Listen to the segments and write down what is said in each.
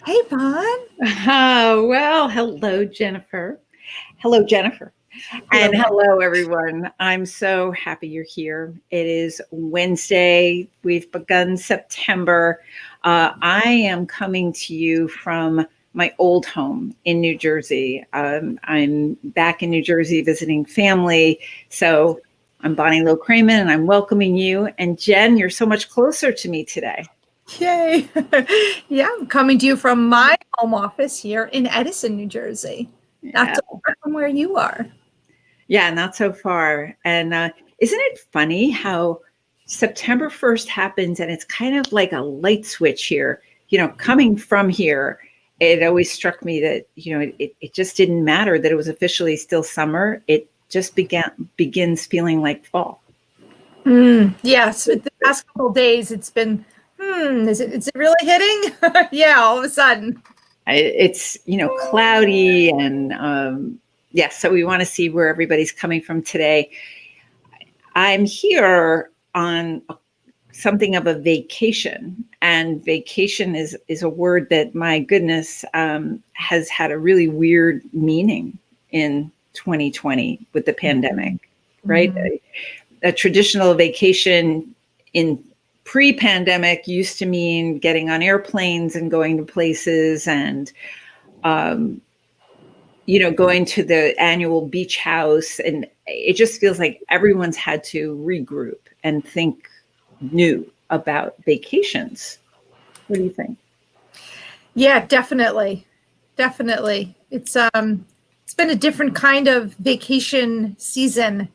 Hey, Vaughn. Oh, well, hello, Jennifer. Hello, Jennifer. Hello. And hello, everyone. I'm so happy you're here. It is Wednesday. We've begun September. I am coming to you from my old home in New Jersey. I'm back in New Jersey visiting family. So I'm Bonnie Low-Kramen and I'm welcoming you. And Jen, you're so much closer to me today. Yay. Yeah, I'm coming to you from my home office here in Edison, New Jersey. Not Yeah. so far from where you are. Yeah, not so far. And isn't it funny how September 1st happens and it's kind of like a light switch here? Coming from here, it always struck me that, it just didn't matter that it was officially still summer. It just begins feeling like fall. Yes, but the past couple of days, it's been, is it really hitting? Yeah, all of a sudden. It's, cloudy and, yeah, so we want to see where everybody's coming from today. I'm here on something of a vacation, and vacation is a word that, my goodness, has had a really weird meaning in 2020 with the pandemic, right? A traditional vacation in pre-pandemic used to mean getting on airplanes and going to places and um, going to the annual beach house. And it just feels like everyone's had to regroup and think new about vacations. What do you think? Yeah, definitely. Definitely. It's been a different kind of vacation season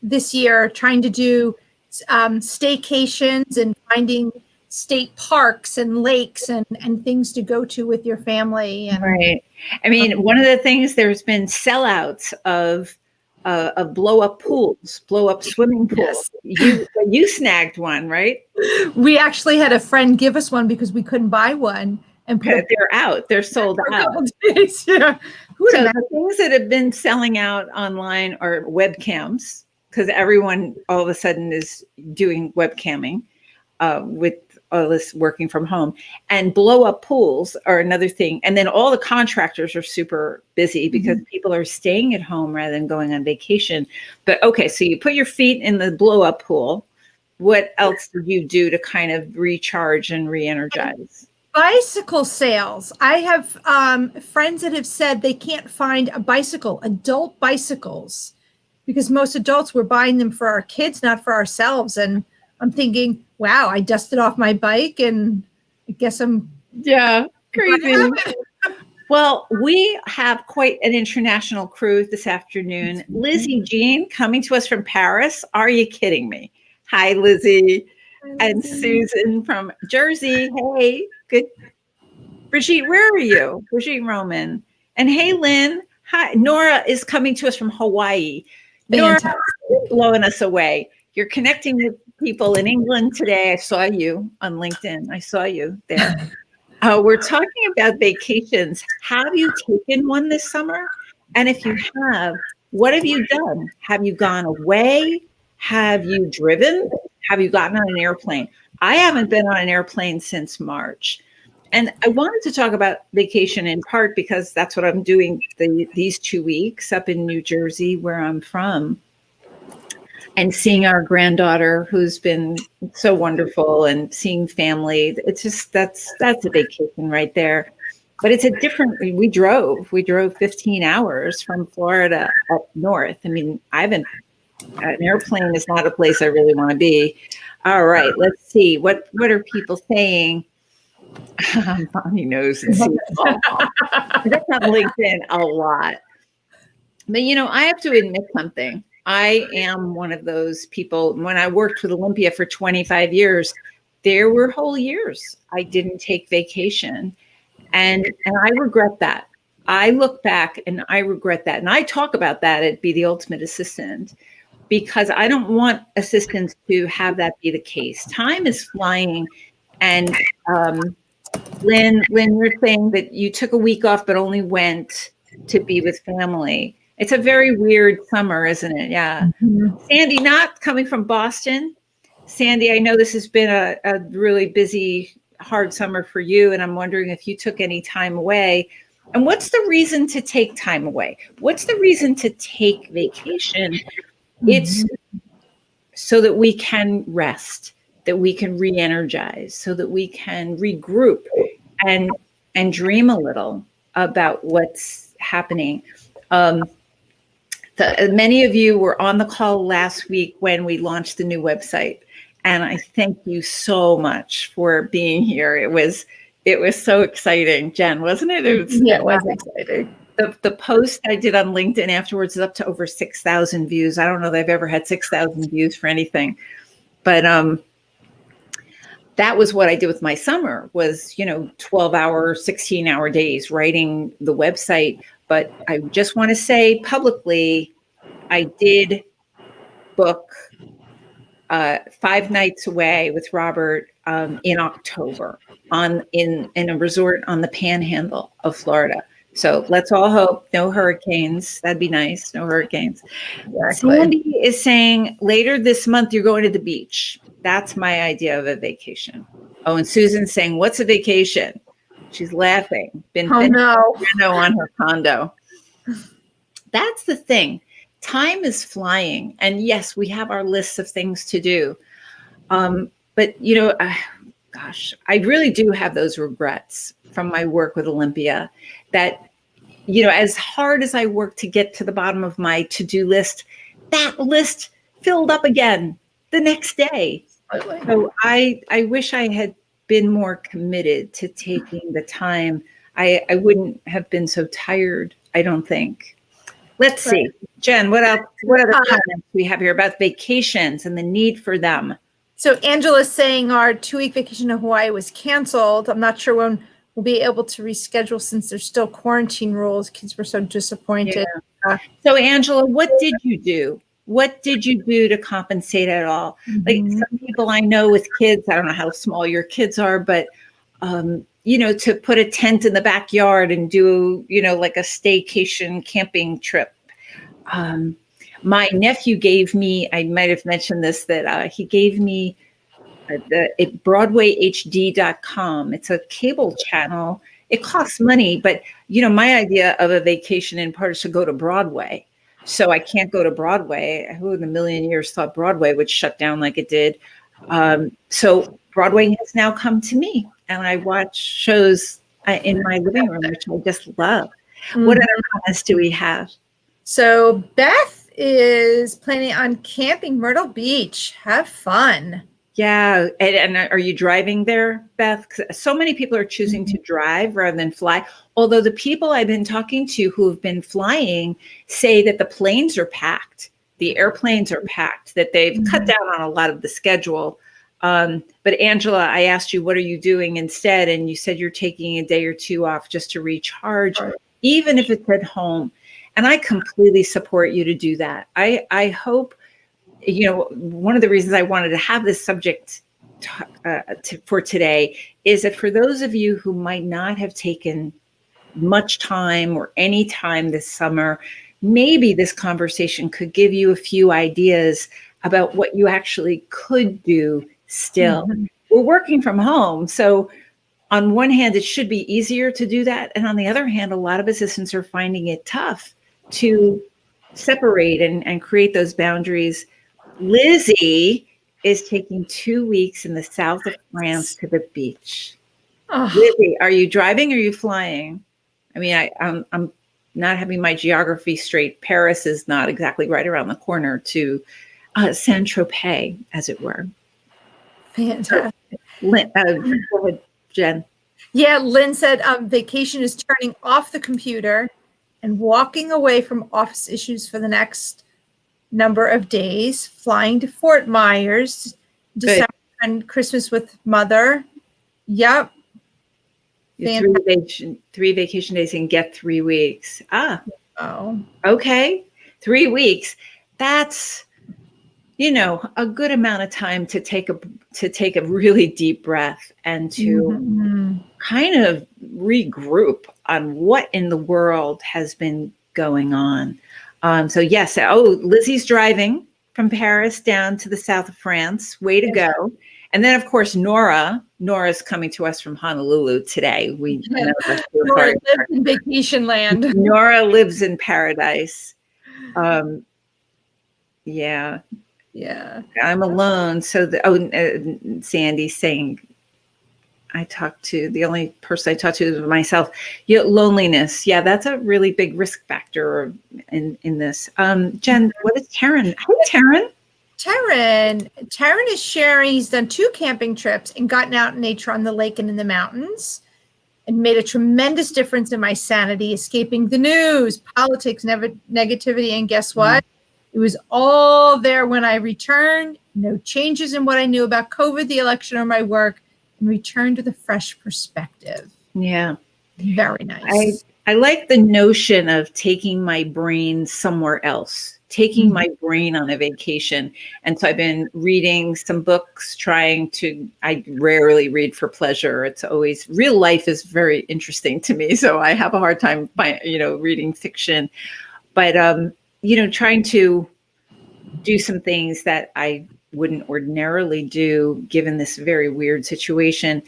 this year, trying to do staycations and finding state parks and lakes and things to go to with your family. And Right. I mean, one of the things, there's been sellouts of blow up pools, blow up swimming pools. yes, You snagged one, right? we actually had a friend give us one because we couldn't buy one and put Okay, up they're out. They're sold for a out. couple days. Yeah. Who would So imagine? the things that have been selling out online are webcams, because everyone all of a sudden is doing webcamming with all this working from home. And blow up pools are another thing. And then all the contractors are super busy because people are staying at home rather than going on vacation. But okay, so you put your feet in the blow up pool. What else do you do to kind of recharge and re-energize? Bicycle sales. I have friends that have said they can't find a bicycle, adult bicycles, because most adults were buying them for our kids, not for ourselves. And I'm thinking, wow, I dusted off my bike and I guess I'm Yeah, crazy. glad. Well, we have quite an international crew this afternoon. Lizzie Jean coming to us from Paris. Are you kidding me? Hi, Lizzie. And Susan from Jersey. Hey, good. Brigitte, where are you? Brigitte Roman. And hey, Lynn. Hi. Nora is coming to us from Hawaii. Nora, Fantastic. you're blowing us away. You're connecting with people in England today. I saw you on LinkedIn. I saw you there. We're talking about vacations. Have you taken one this summer? And if you have, what have you done? Have you gone away? Have you driven? Have you gotten on an airplane? I haven't been on an airplane since March. And I wanted to talk about vacation in part because that's what I'm doing these 2 weeks up in New Jersey, where I'm from, and seeing our granddaughter, who's been so wonderful, and seeing family. It's just, that's a vacation right there. But it's a different, we drove 15 hours from Florida up north. I mean, an airplane is not a place I really want to be. All right, let's see. What are people saying? Bonnie knows and sees all. That's on LinkedIn a lot. But I have to admit something. I am one of those people. When I worked with Olympia for 25 years, there were whole years I didn't take vacation. And I regret that. I look back and I regret that. And I talk about that at Be the Ultimate Assistant, because I don't want assistants to have that be the case. Time is flying. And Lynn, you're saying that you took a week off, but only went to be with family. It's a very weird summer, isn't it? Yeah. Sandy, not coming from Boston. Sandy, I know this has been a really busy hard summer for you, and I'm wondering if you took any time away. And what's the reason to take time away? What's the reason to take vacation? It's so that we can rest, that we can re-energize, so that we can regroup and dream a little about what's happening. Many of you were on the call last week when we launched the new website, and I thank you so much for being here. It was so exciting, Jen, wasn't it? It was exciting. The post I did on LinkedIn afterwards is up to over 6,000 views. I don't know that I've ever had 6,000 views for anything, but that was what I did with my summer was, 12-hour, 16-hour days writing the website. But I just want to say publicly, I did book 5 nights away with Robert in October in a resort on the Panhandle of Florida. So let's all hope no hurricanes. That'd be nice. No hurricanes. Exactly. Sandy is saying later this month you're going to the beach. That's my idea of a vacation. Oh, and Susan's saying, what's a vacation? She's laughing. Been reno on her condo. That's the thing. Time is flying. And yes, we have our lists of things to do. But, gosh, I really do have those regrets from my work with Olympia that, as hard as I worked to get to the bottom of my to-do list, that list filled up again the next day. So I wish I had been more committed to taking the time. I wouldn't have been so tired, I don't think. Let's see. Jen, what else? What other comments we have here about vacations and the need for them? So Angela's saying our 2-week vacation to Hawaii was canceled. I'm not sure when we'll be able to reschedule since there's still quarantine rules. Kids were so disappointed. Yeah. So Angela, what did you do? What did you do to compensate at all? Like some people I know with kids, I don't know how small your kids are, but to put a tent in the backyard and do, like a staycation camping trip. My nephew gave me, I might have mentioned this, that he gave me BroadwayHD.com. It's a cable channel. It costs money, but my idea of a vacation in part is to go to Broadway. So I can't go to Broadway. Who in a million years thought Broadway would shut down like it did? So Broadway has now come to me, and I watch shows in my living room, which I just love. What other comments do we have? So Beth is planning on camping Myrtle Beach. Have fun. Yeah. And are you driving there, Beth? 'Cause so many people are choosing to drive rather than fly. Although the people I've been talking to who have been flying say that the planes are packed. The airplanes are packed, that they've cut down on a lot of the schedule. But Angela, I asked you, what are you doing instead? And you said you're taking a day or two off just to recharge, even if it's at home. And I completely support you to do that. I hope, one of the reasons I wanted to have this subject for today is that for those of you who might not have taken much time or any time this summer, maybe this conversation could give you a few ideas about what you actually could do still. We're working from home. So on one hand, it should be easier to do that. And on the other hand, a lot of assistants are finding it tough to separate and create those boundaries. Lizzie is taking 2 weeks in the south of France to the beach. Oh. Lizzie, are you driving or are you flying? I mean, I'm not having my geography straight. Paris is not exactly right around the corner to Saint-Tropez, as it were. Fantastic. Lynn, go ahead, Jen. Yeah, Lynn said vacation is turning off the computer and walking away from office issues for the next number of days, flying to Fort Myers, December and Christmas with mother. Yep. 3 vacation days and get 3 weeks. Oh. Okay. 3 weeks. That's, a good amount of time to take a really deep breath and to kind of regroup on what in the world has been going on. So yes. Oh, Lizzie's driving from Paris down to the south of France. Way to go. And then, of course, Nora's coming to us from Honolulu today. Nora lives in vacation land. Nora lives in paradise. Yeah. Yeah. I'm alone. So Sandy's saying, the only person I talk to is myself. Yeah, loneliness. Yeah, that's a really big risk factor in this. Jen, what is Taryn? Hi, Taryn. Taryn is sharing. He's done 2 camping trips and gotten out in nature on the lake and in the mountains, and made a tremendous difference in my sanity, escaping the news, politics, negativity, and guess what? It was all there when I returned. No changes in what I knew about COVID, the election, or my work, and returned with a fresh perspective. Yeah. Very nice. I like the notion of taking my brain somewhere else, taking my brain on a vacation. And so I've been reading some books, I rarely read for pleasure. It's always, real life is very interesting to me. So I have a hard time, reading fiction, but, trying to do some things that I wouldn't ordinarily do given this very weird situation.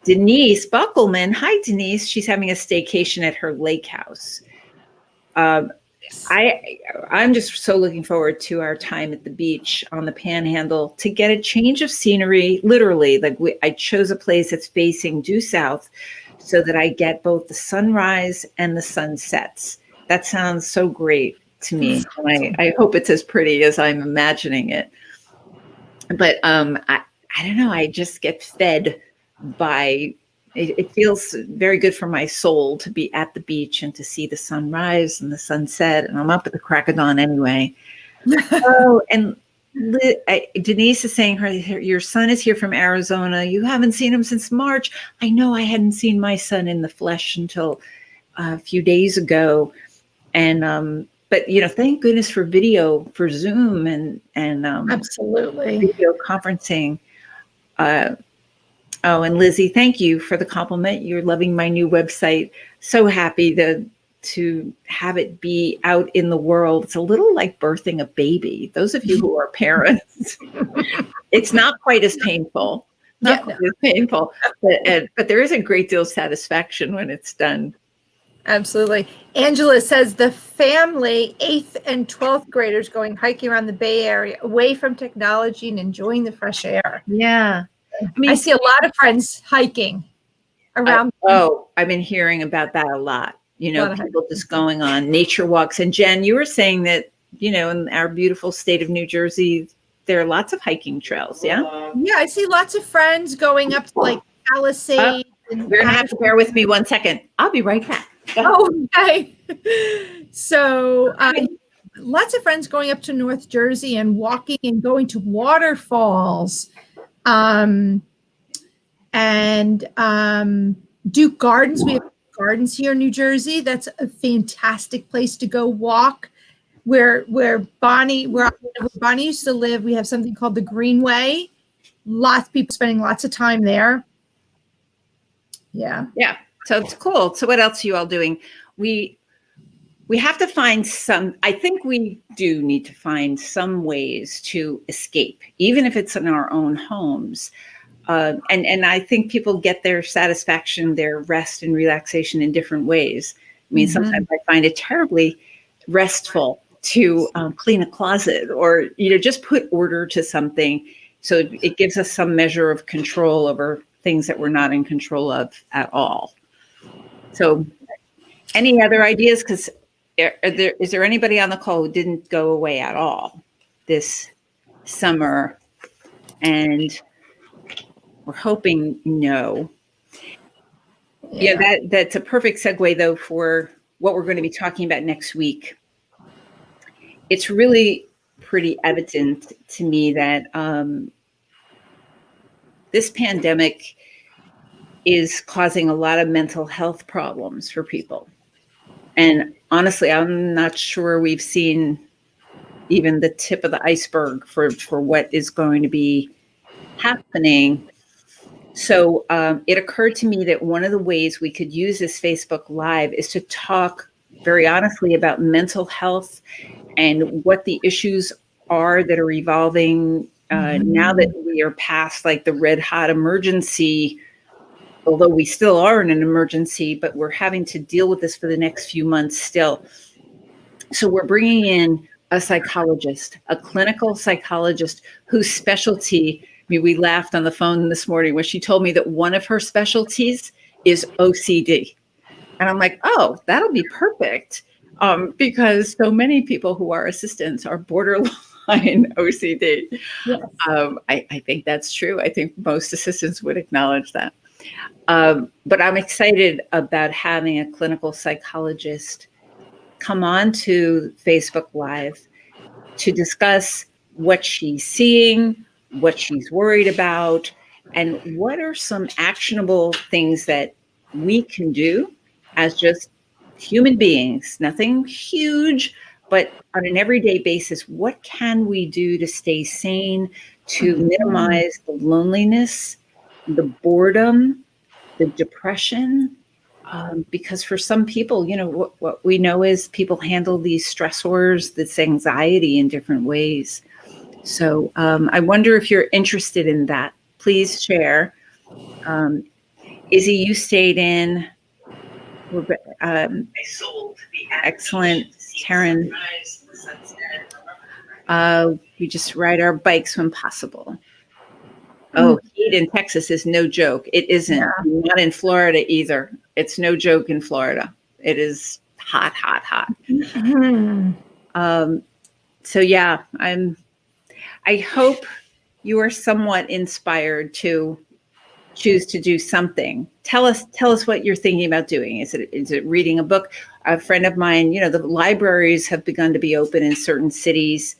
Denise Buckelman. Hi, Denise. She's having a staycation at her lake house. I'm just so looking forward to our time at the beach on the Panhandle to get a change of scenery. Literally, I chose a place that's facing due south so that I get both the sunrise and the sunsets. That sounds so great to me. And I hope it's as pretty as I'm imagining it. But I don't know. I just get fed by it. Feels very good for my soul to be at the beach and to see the sunrise and the sunset. And I'm up at the crack of dawn anyway. Oh, and Denise is saying your son is here from Arizona. You haven't seen him since March. I know. I hadn't seen my son in the flesh until a few days ago. And but thank goodness for video, for Zoom, and absolutely video conferencing. And Lizzie, thank you for the compliment. You're loving my new website. So happy to have it be out in the world. It's a little like birthing a baby. Those of you who are parents, it's not quite as painful. But there is a great deal of satisfaction when it's done. Absolutely. Angela says the family, 8th and 12th graders, going hiking around the Bay Area, away from technology and enjoying the fresh air. Yeah. I see a lot of friends hiking around. I've been hearing about that a lot. People just going on nature walks. And Jen, you were saying that, in our beautiful state of New Jersey, there are lots of hiking trails. Yeah. Yeah. I see lots of friends going up to Palisades. You're going to have to bear with me 1 second. I'll be right back. Okay. So lots of friends going up to North Jersey and walking and going to waterfalls. Duke Gardens. We have gardens here in New Jersey. That's a fantastic place to go walk. Where Bonnie used to live, we have something called the Greenway. Lots of people spending lots of time there. Yeah. Yeah. So it's cool. So what else are you all doing? We have to find I think we do need to find some ways to escape, even if it's in our own homes. And I think people get their satisfaction, their rest and relaxation in different ways. I mean, sometimes I find it terribly restful to clean a closet or, just put order to something. So it gives us some measure of control over things that we're not in control of at all. So any other ideas? Because is there anybody on the call who didn't go away at all this summer? And we're hoping no. Yeah, that's a perfect segue, though, for what we're going to be talking about next week. It's really pretty evident to me that this pandemic is causing a lot of mental health problems for people. And honestly, I'm not sure we've seen even the tip of the iceberg for what is going to be happening. So it occurred to me that one of the ways we could use this Facebook Live is to talk very honestly about mental health and what the issues are that are evolving now that we are past like the red hot emergency, although we still are in an emergency, but we're having to deal with this for the next few months still. So we're bringing in a psychologist, a clinical psychologist whose specialty, I mean, we laughed on the phone this morning when she told me that one of her specialties is OCD. And I'm like, oh, that'll be perfect. Because so many people who are assistants are borderline OCD. Yes. I think that's true. I think most assistants would acknowledge that. But I'm excited about having a clinical psychologist come on to Facebook Live to discuss what she's seeing, what she's worried about, and what are some actionable things that we can do as just human beings, nothing huge, but on an everyday basis, what can we do to stay sane, to minimize the loneliness, the boredom, the depression? Because for some people, you know, what we know is people handle these stressors, this anxiety in different ways. So I wonder if you're interested in that. Please share. Izzy, you stayed in. Excellent. Taryn. We just ride our bikes when possible. Oh, heat in Texas is no joke. It isn't. Yeah. Not in Florida either. It's no joke in Florida. It is hot, hot, hot. So yeah, I hope you are somewhat inspired to choose to do something. Tell us what you're thinking about doing. Is it reading a book? A friend of mine, you know, the libraries have begun to be open in certain cities.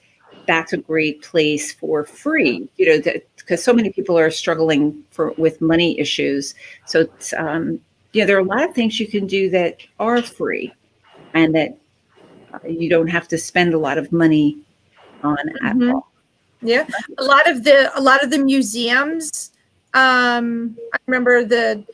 That's a great place for free, you know, because so many people are struggling with money issues. So it's, you know, there are a lot of things you can do that are free and that you don't have to spend a lot of money on at all. Yeah, a lot of the museums. I remember the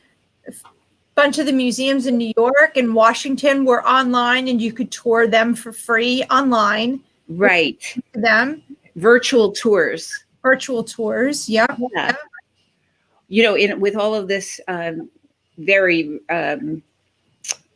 bunch of the museums in New York and Washington were online, and you could tour them for free online. Right. Them. Virtual tours. Yeah. You know, with all of this very,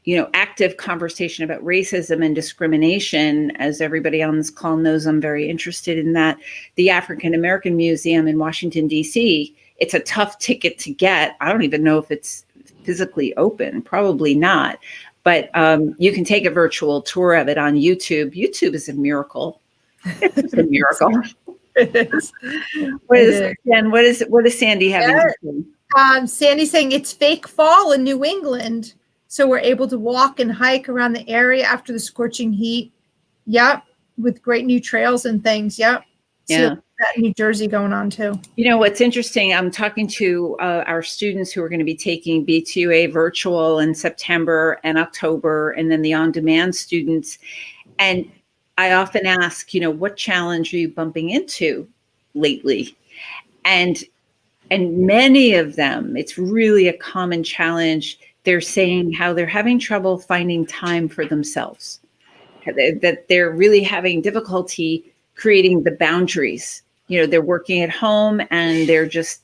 you know, active conversation about racism and discrimination, as everybody on this call knows, I'm very interested in that. The African American Museum in Washington, D.C., it's a tough ticket to get. I don't even know if it's physically open, probably not. But you can take a virtual tour of it on YouTube. YouTube is a miracle. It's a miracle. It is. What is Sandy having to say? Sandy's saying it's fake fall in New England, so we're able to walk and hike around the area after the scorching heat. Yep, with great new trails and things. Yep. Yeah. So that New Jersey going on too. You know what's interesting? I'm talking to our students who are going to be taking B2A virtual in September and October, and then the on-demand students. And I often ask, you know, what challenge are you bumping into lately? And many of them, it's really a common challenge. They're saying how they're having trouble finding time for themselves, that they're really having difficulty creating the boundaries. You know, they're working at home and they're just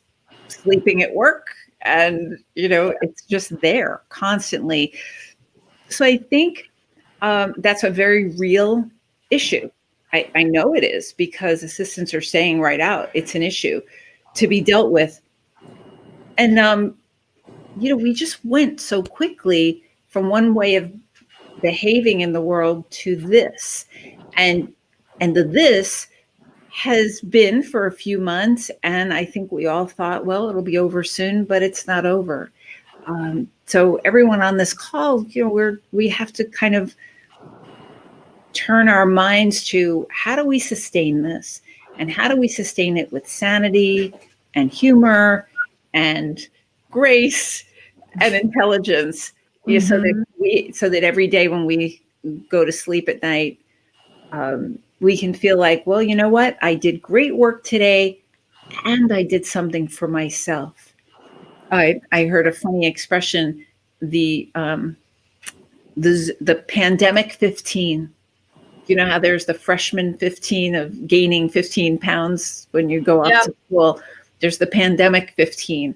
sleeping at work, and, you know, it's just there constantly. So I think that's a very real issue. I know it is, because assistants are saying right out, it's an issue to be dealt with. And, you know, we just went so quickly from one way of behaving in the world to this. And this has been for a few months. And I think we all thought, well, it'll be over soon, but it's not over. So everyone on this call, you know, we have to kind of turn our minds to, how do we sustain this? And how do we sustain it with sanity and humor and grace and intelligence? You know, so that every day when we go to sleep at night, we can feel like, well, you know what? I did great work today, and I did something for myself. I heard a funny expression, the pandemic 15. You know how there's the freshman 15 of gaining 15 pounds when you go off to school. There's the pandemic 15.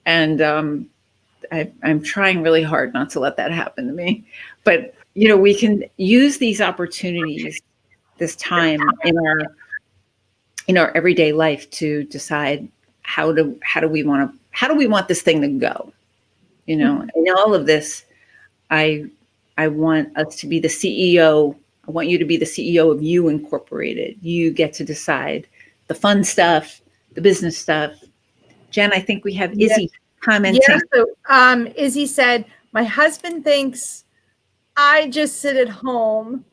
And I'm trying really hard not to let that happen to me. But, we can use these opportunities, this time in our everyday life to decide how do we want this thing to go? In all of this, I want us to be the CEO. I want you to be the CEO of You Incorporated. You get to decide the fun stuff, the business stuff. Jen, I think we have Izzy commenting. Yeah, so Izzy said, my husband thinks I just sit at home.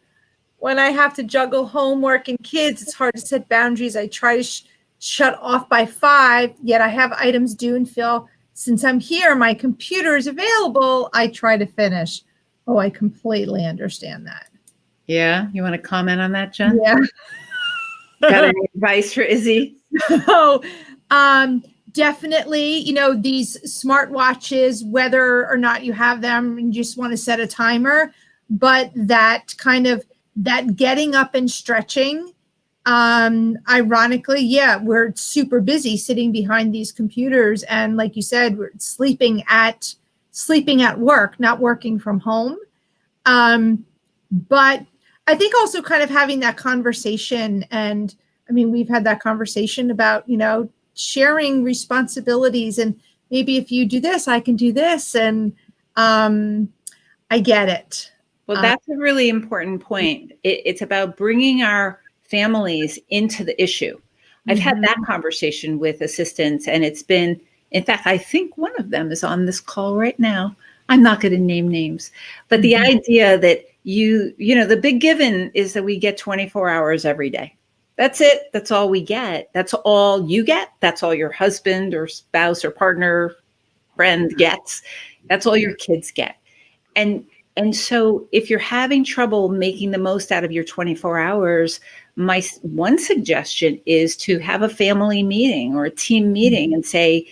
When I have to juggle homework and kids, it's hard to set boundaries. I try to shut off by 5, yet I have items due and feel since I'm here, my computer is available. I try to finish. Oh, I completely understand that. Yeah. You want to comment on that, Jen? Yeah. Got any advice for Izzy? So, definitely, these smartwatches, whether or not you have them and you just want to set a timer, but that getting up and stretching, ironically, we're super busy sitting behind these computers. And like you said, we're sleeping at work, not working from home. But I think also kind of having that conversation, and I mean, we've had that conversation about, sharing responsibilities, and maybe if you do this, I can do this. And I get it. Well, that's a really important point. It's about bringing our families into the issue. I've had that conversation with assistants, and it's been, in fact, I think one of them is on this call right now. I'm not going to name names, but the idea that the big given is that we get 24 hours every day. That's it. That's all we get. That's all you get. That's all your husband or spouse or partner, friend gets. That's all your kids get. And so if you're having trouble making the most out of your 24 hours, my one suggestion is to have a family meeting or a team meeting and say,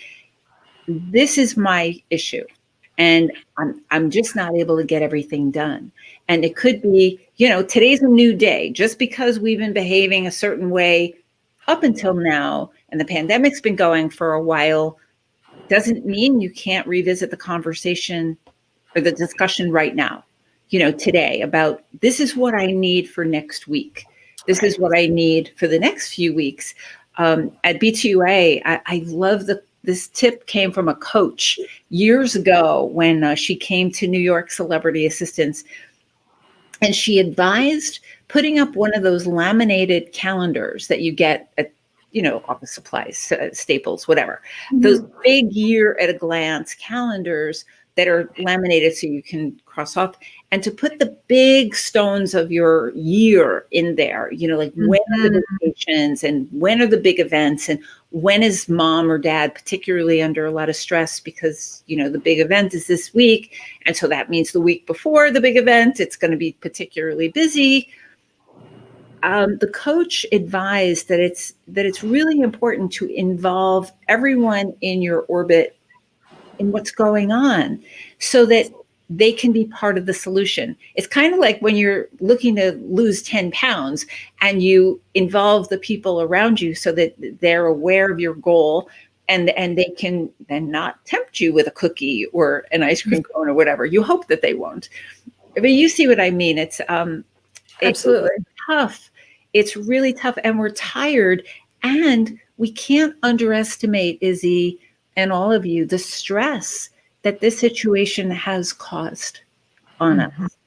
this is my issue. And I'm just not able to get everything done. And it could be, today's a new day. Just because we've been behaving a certain way up until now, and the pandemic's been going for a while, doesn't mean you can't revisit the conversation or the discussion right now, today, about this is what I need for next week. This is what I need for the next few weeks. At B2A, I love this tip came from a coach years ago when she came to New York Celebrity Assistants, and she advised putting up one of those laminated calendars that you get at, office supplies, Staples, whatever. Those big year at a glance calendars that are laminated so you can cross off, and to put the big stones of your year in there, like when are the vacations and when are the big events and when is mom or dad particularly under a lot of stress because, the big event is this week. And so that means the week before the big event, it's going to be particularly busy. The coach advised that it's really important to involve everyone in your orbit in what's going on so that they can be part of the solution. It's kind of like when you're looking to lose 10 pounds and you involve the people around you so that they're aware of your goal and they can then not tempt you with a cookie or an ice cream cone or whatever. You hope that they won't. But you see what I mean. It's Absolutely tough. It's really tough, and we're tired, and we can't underestimate, Izzy, and all of you, the stress that this situation has caused on us.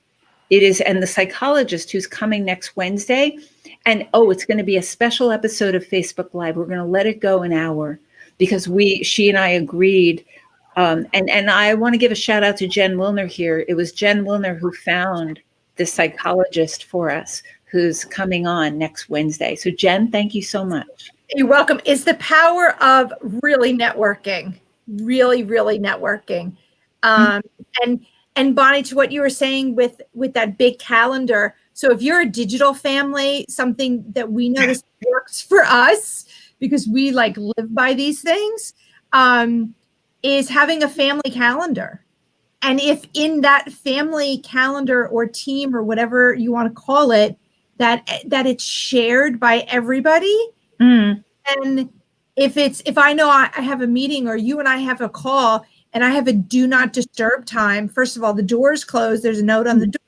It is, and the psychologist who's coming next Wednesday, and it's going to be a special episode of Facebook Live. We're going to let it go an hour because she and I agreed. And I want to give a shout out to Jen Wilner here. It was Jen Wilner who found this psychologist for us who's coming on next Wednesday. So Jen, thank you so much. You're welcome. It's the power of really networking, really networking. And Bonnie, to what you were saying with that big calendar. So if you're a digital family, something that we notice works for us because we live by these things, is having a family calendar. And if in that family calendar or team or whatever you want to call it, that it's shared by everybody. Mm. And if I know I have a meeting, or you and I have a call, and I have a do not disturb time, first of all, the door is closed. There's a note on the door.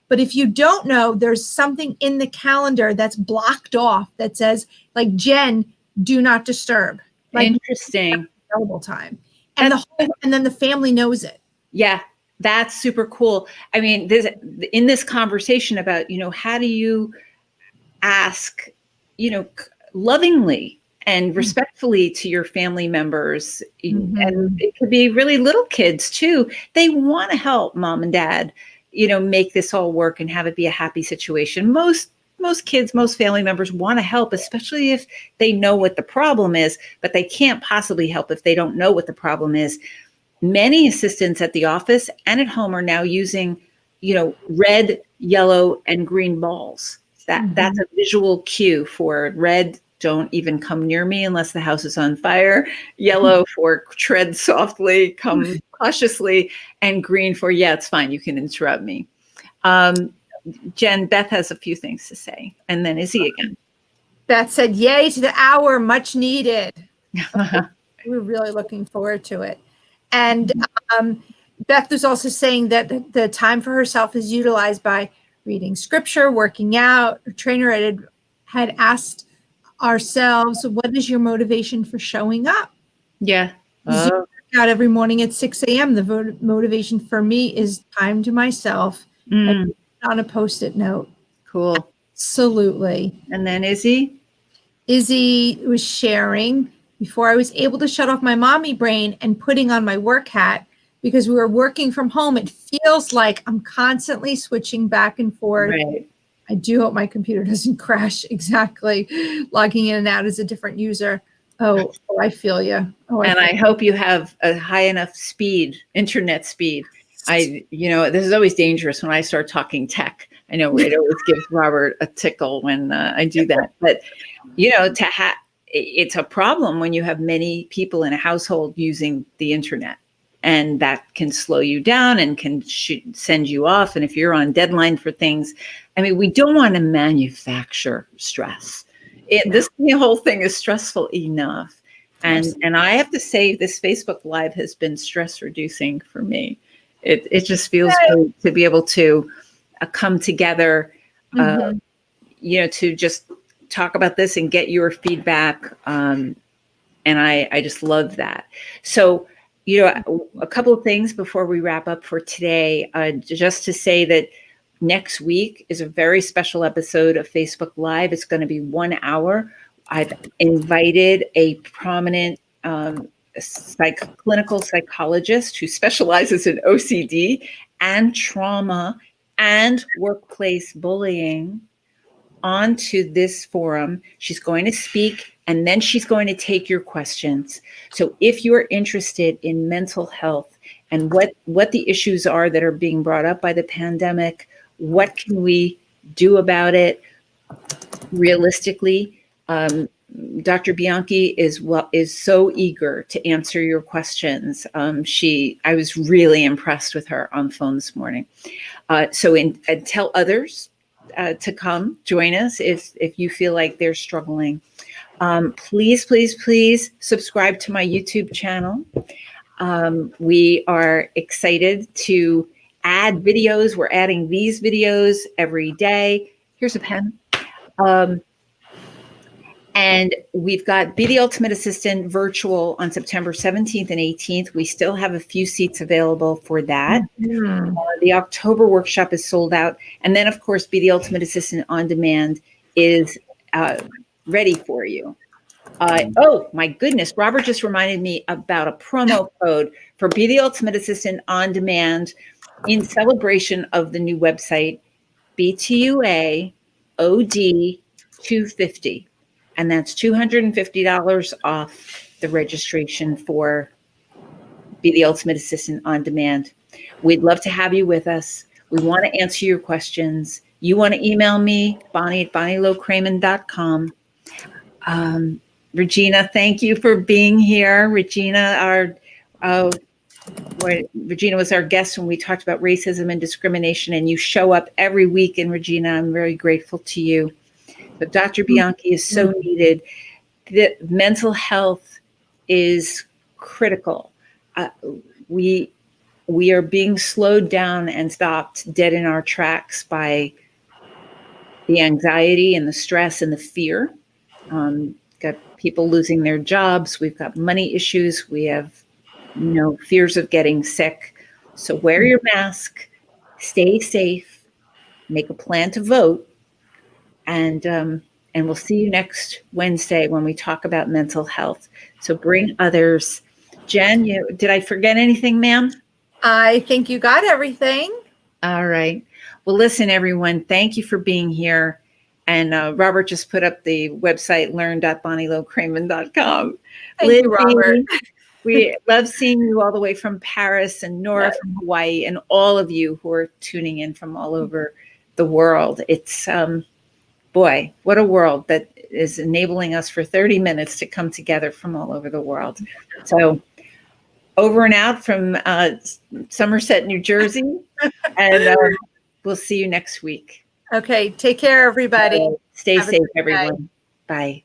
But if you don't know, there's something in the calendar that's blocked off that says, like, Jen, do not disturb. Like, Interesting. Available time. And then the family knows it. Yeah, that's super cool. I mean, in this conversation about, how do you ask, lovingly and respectfully to your family members, and it could be really little kids too. They want to help mom and dad, make this all work and have it be a happy situation. Most kids, most family members want to help, especially if they know what the problem is, but they can't possibly help if they don't know what the problem is. Many assistants at the office and at home are now using, red, yellow, and green balls. That's a visual cue for red, don't even come near me unless the house is on fire. Yellow for tread softly, come cautiously, and green for, yeah, it's fine, you can interrupt me. Jen, Beth has a few things to say, and then Izzy again. Beth said, yay to the hour, much needed. We're really looking forward to it. And Beth was also saying that the time for herself is utilized by reading scripture, working out. Her trainer had asked ourselves, what is your motivation for showing up? Yeah. Out every morning at 6 a.m. The motivation for me is time to myself. On a Post-it note. Cool. Absolutely. And then Izzy? Izzy was sharing, before I was able to shut off my mommy brain and putting on my work hat, because we were working from home, it feels like I'm constantly switching back and forth. Right. I do hope my computer doesn't crash. Exactly. Logging in and out as a different user. Oh, I feel you. I hope you have a high enough speed, internet speed. This is always dangerous when I start talking tech. I know it always gives Robert a tickle when I do that. But, it's a problem when you have many people in a household using the internet, and that can slow you down and can send you off. And if you're on deadline for things, we don't want to manufacture stress. The whole thing is stressful enough. And I have to say, this Facebook Live has been stress reducing for me. It just feels great to be able to come together, to just talk about this and get your feedback. And I just love that. So, a couple of things before we wrap up for today, just to say that next week is a very special episode of Facebook Live. It's going to be 1 hour. I've invited a prominent clinical psychologist who specializes in OCD and trauma and workplace bullying onto this forum. She's going to speak, and then she's going to take your questions. So if you're interested in mental health and what the issues are that are being brought up by the pandemic, what can we do about it realistically, Dr. Bianchi is so eager to answer your questions. I was really impressed with her on the phone this morning. And tell others to come join us if you feel like they're struggling. Please subscribe to my YouTube channel. We are excited to add videos. We're adding these videos every day. Here's a pen. And we've got Be the Ultimate Assistant virtual on September 17th and 18th. We still have a few seats available for that. The October workshop is sold out. And then, of course, Be the Ultimate Assistant on Demand is ready for you. Oh, my goodness. Robert just reminded me about a promo code for Be the Ultimate Assistant on Demand in celebration of the new website, BTUA OD 250. And that's $250 off the registration for Be the Ultimate Assistant on Demand. We'd love to have you with us. We want to answer your questions. You want to email me, Bonnie at BonnieLow-Kramen.com. Regina, thank you for being here. Regina, our Regina was our guest when we talked about racism and discrimination, and you show up every week. And Regina, I'm very grateful to you. But Dr. Bianchi is so needed. The mental health is critical. We are being slowed down and stopped dead in our tracks by the anxiety and the stress and the fear. Got people losing their jobs. We've got money issues. We have, fears of getting sick. So wear your mask, stay safe, make a plan to vote, and we'll see you next Wednesday when we talk about mental health. So bring others. Jen, did I forget anything, ma'am? I think you got everything. All right. Well, listen, everyone, thank you for being here. And Robert just put up the website, learn.bonnielowkramen.com. Thank you, Robert. We love seeing you all the way from Paris, and Nora from Hawaii, and all of you who are tuning in from all over the world. It's, boy, what a world that is enabling us for 30 minutes to come together from all over the world. So over and out from Somerset, New Jersey, and we'll see you next week. Okay, take care, everybody. Stay safe, everyone. Bye.